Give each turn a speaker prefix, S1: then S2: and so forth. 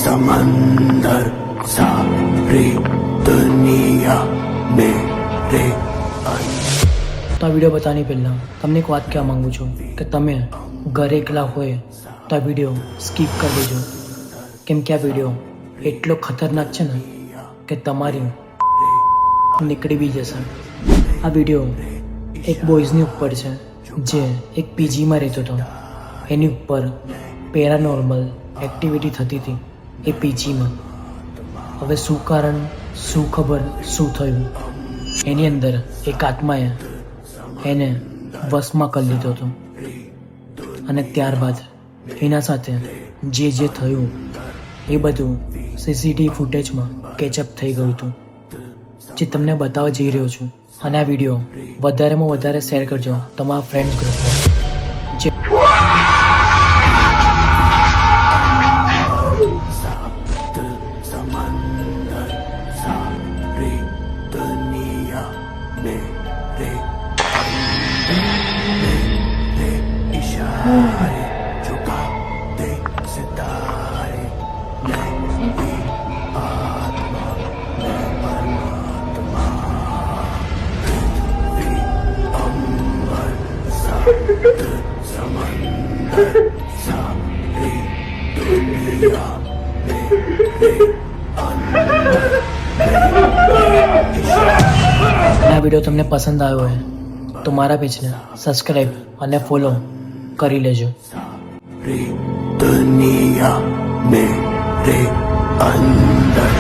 S1: समंदर सारी दुनिया मेरे
S2: તો આ વિડીયો બતાવવાની પહેલાં તમને એક વાત કહેવા માગું છું કે તમે ઘરે એકલા હોય તો આ વિડીયો સ્કીપ કરી દેજો, કેમ કે આ વિડીયો એટલો ખતરનાક છે ને કે તમારી નીકળી બી જશે. આ વિડીયો એક બોયઝની ઉપર છે જે એક પીજીમાં રહેતો હતો. એની ઉપર પેરાનોર્મલ એક્ટિવિટી થતી હતી એ પીજીમાં. હવે શું કારણ, શું ખબર, શું થયું, એની અંદર એક આત્માએ એને વશમાં કરી લીધો હતો અને ત્યારબાદ એના સાથે જે થયું એ બધું સીસીટીવી ફૂટેજમાં કેચઅપ થઈ ગયું હતું, જે તમને બતાવવા જઈ રહ્યો છું. અને આ વિડીયો વધારેમાં વધારે શેર કરજો તમારા ફ્રેન્ડ્સ ગ્રુપમાં. જે
S1: समंदर सारी दुनिया मेरे इशारे झुका दे सितारे मैं आत्मा मैं परमात्मा पृथ्वी अंबर सात समंदर सारी दुनिया
S2: આ વિડીયો તમને પસંદ આવ્યો હોય તો મારા પેજને સબસ્ક્રાઈબ અને ફોલો કરી લેજો.
S1: दुनिया मेरे अंदर